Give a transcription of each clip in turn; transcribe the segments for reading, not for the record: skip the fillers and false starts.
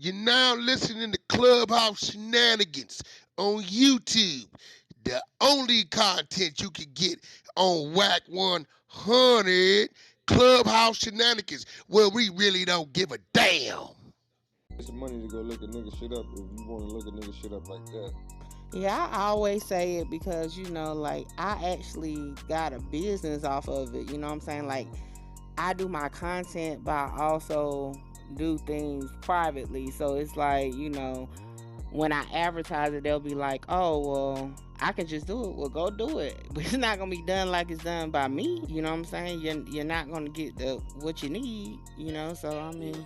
You're now listening to Clubhouse Shenanigans on YouTube. The only content you can get on Wack 100 Clubhouse Shenanigans, where we really don't give a damn. It's some money to go look a nigga shit up if you want to look a nigga shit up like that. Yeah, I always say it because, like, I actually got a business off of it. You know what I'm saying? Like, I do my content, but I also do things privately. So it's like, when I advertise it, they'll be like, oh, well, I can just do it. Well, go do it. But it's not going to be done like it's done by me. You know what I'm saying? You're not going to get what you need, So, I mean,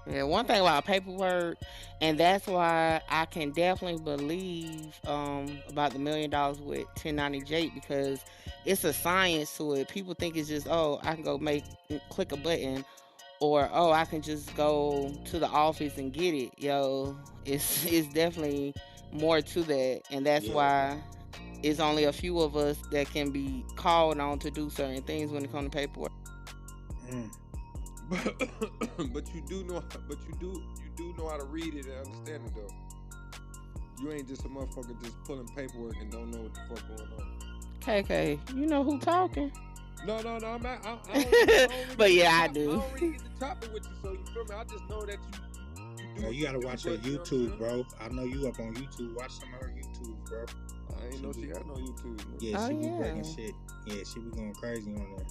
yeah, one thing about paperwork, and that's why I can definitely believe about the $1 million with 1090J, because it's a science to it. People think it's just, oh, I can go click a button, or oh, I can just go to the office and get it. It's definitely more to that, and that's why it's only a few of us that can be called on to do certain things when it comes to paperwork. But you do know how to read it and understand it though. You ain't just a motherfucker just pulling paperwork and don't know what the fuck going on. KK, you know who talking? No, I'm not. But yeah, I I do. don't really get to topic with you, so you feel me? I just know that you do. You gotta watch her YouTube, bro. I know you up on YouTube. Watch some of her YouTube, bro. I ain't know she got no YouTube. Man. Yeah, she be breaking shit. Yeah, she be going crazy on there.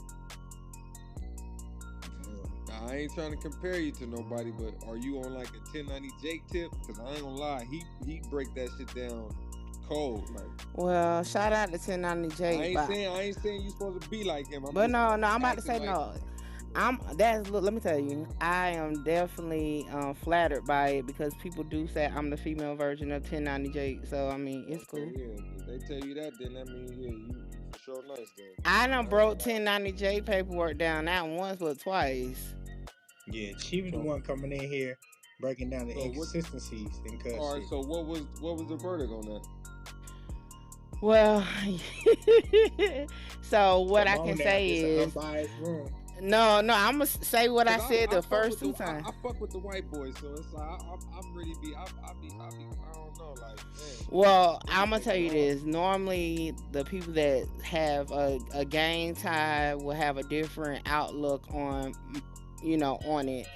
I ain't trying to compare you to nobody, but are you on like a 1090J tip? Because I ain't gonna lie, he break that shit down cold. Like, well, shout out to 1090J. I ain't saying you supposed to be like him. I'm about to say like, no. Let me tell you, I am definitely flattered by it, because people do say I'm the female version of 1090J. So I mean, it's cool. Yeah, if they tell you that, then that means you for sure nice. Then I done broke 1090J paperwork down not once but twice. Yeah, she was the one coming in here breaking down the inconsistencies and cuss. All right, so what was the verdict on that? Well, so what I can say is, no, I'm gonna say what I said the first two times. I fuck with the white boys, so it's like I'm really I don't know, like. Man. Well, I'm gonna tell you this. Normally, the people that have a gang tie will have a different outlook on it.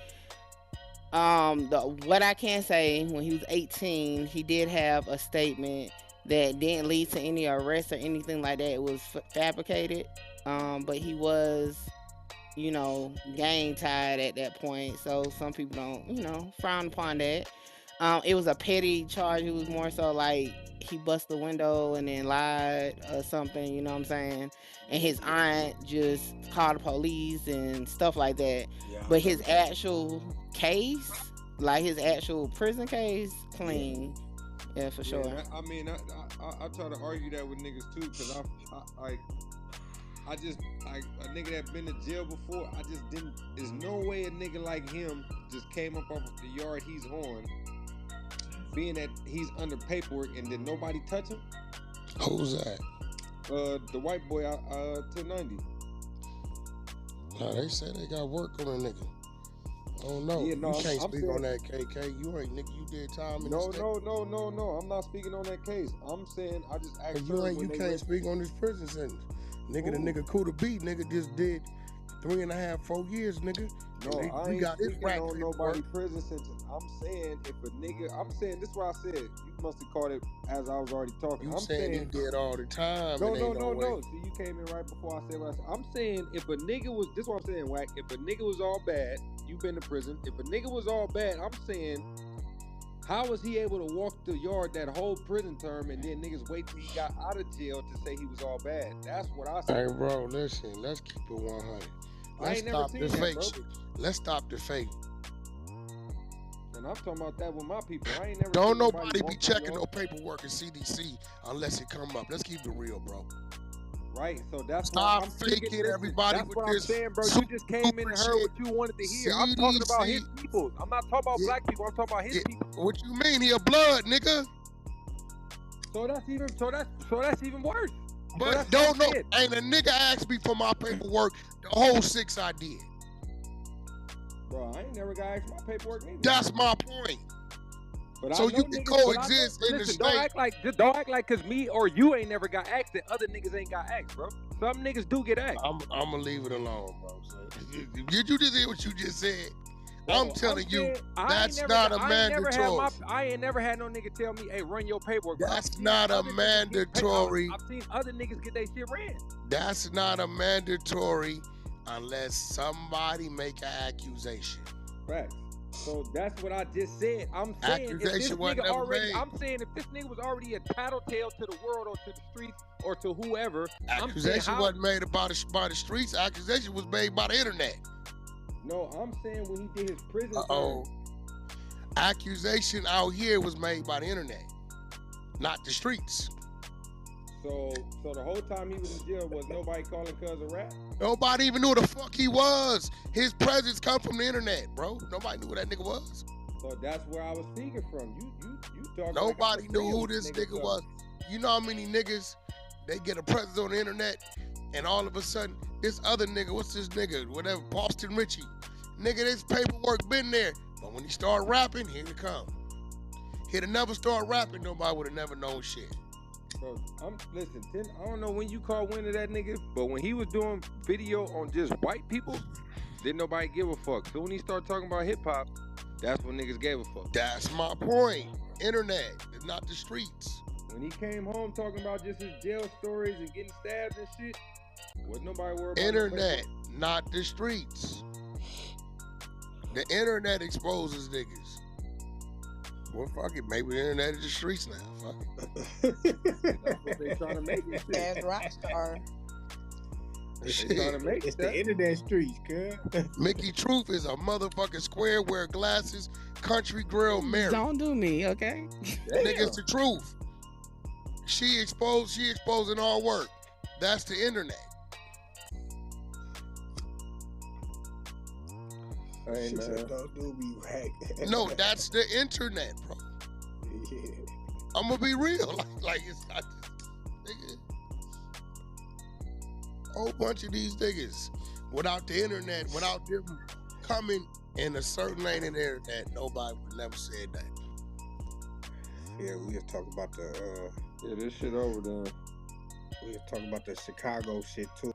What I can say, when he was 18, he did have a statement that didn't lead to any arrest or anything like that. It was fabricated, but he was, gang tied at that point. So some people don't, frown upon that. It was a petty charge. It was more so like he bust the window and then lied or something, you know what I'm saying? And his aunt just called the police and stuff like that. Yeah, but his actual case, like his actual prison case, clean. Yeah, for sure. I mean, I try to argue that with niggas too, because I just like a nigga that been to jail before. I just didn't. There's no way a nigga like him just came up off the yard he's on, being that he's under paperwork, and then nobody touch him. Who's that? The white boy, 1090. No, they said they got work on a nigga. I don't know. Yeah, no, you can't speak on that, KK. You ain't nigga. You did time in No. I'm not speaking on that case. I'm saying I just asked. You can't speak on this prison sentence, nigga. Ooh. The nigga cool to beat, nigga. Just did 3.5, 4 years, nigga. No, I ain't speaking on nobody prison sentence. I'm saying if a nigga, I'm saying this is what I said. You must have caught it as I was already talking. I'm saying you did all the time. No. See, you came in right before I said what I said. I'm saying if a nigga was, this is what I'm saying, Wack. If a nigga was all bad, you been to prison. If a nigga was all bad, I'm saying, how was he able to walk the yard that whole prison term and then niggas wait till he got out of jail to say he was all bad? That's what I said. Hey, bro, listen. Let's keep it 100. Let's stop the fake shit. Let's stop the fake. And I'm talking about that with my people. I ain't never. Don't nobody be checking no paperwork in CDC unless it come up. Let's keep it real, bro. Right, so that's stop faking everybody that's with what this. I'm saying, bro. You just came in and heard what you wanted to hear. I'm talking about his people. I'm not talking about black people. I'm talking about his people. What you mean? He a blood, nigga. So that's even worse. But don't know. Ain't a nigga asked me for my paperwork. The whole 6 I did. Bro, I ain't never got asked my paperwork neither. That's my point. But So I know you can niggas, coexist but in listen, the state. don't act like cause me or you ain't never got asked that other niggas ain't got asked, bro. Some niggas do get asked. I'm gonna leave it alone, bro. Did you just hear what you just said? Bro, I'm telling you, that's not a mandatory. I ain't never had no nigga tell me, hey, run your paperwork. That's not a mandatory. I've seen other niggas get their shit ran. That's not a mandatory unless somebody make an accusation. Right. So that's what I just said. I'm saying if this nigga already, I'm saying if this nigga was already a tattletale to the world or to the streets or to whoever, accusation wasn't made by the streets. Accusation was made by the internet. No, I'm saying when he did his prison time. Accusation out here was made by the internet, not the streets. So the whole time he was in jail, was nobody calling cuz a rat? Nobody even knew who the fuck he was. His presence come from the internet, bro. Nobody knew who that nigga was. So that's where I was speaking from. You talking. Nobody knew who this nigga was. You know how many niggas they get a presence on the internet, and all of a sudden this other nigga, what's this nigga, whatever, Boston Richie, nigga, this paperwork been there, but when he start rapping, here it come. He'd have never started rapping, nobody would have never known shit. Bro, listen, I don't know when you caught wind of that nigga, but when he was doing video on just white people, didn't nobody give a fuck. So when he started talking about hip hop, that's when niggas gave a fuck. That's my point. Internet, not the streets. When he came home talking about just his jail stories and getting stabbed and shit, wasn't nobody worried about internet, not the streets. The internet exposes niggas. Well, fuck it. Maybe the internet is the streets now. Fuck it. That's what they trying to make it. As rock star. They trying to make it's the internet streets, cuz. Mickey Truth is a motherfucking square, wear glasses, country girl, married. Don't do me, okay? Nigga's the truth. She exposing our work. That's the internet. Hey, man. Don't do me right. No, that's the internet, bro. Yeah. I'm gonna be real. Like it's not nigga. A whole bunch of these niggas without the internet, without them coming in a certain lane in the internet, nobody would never said that. Yeah, we just talk about the this shit over there. We just talk about the Chicago shit too.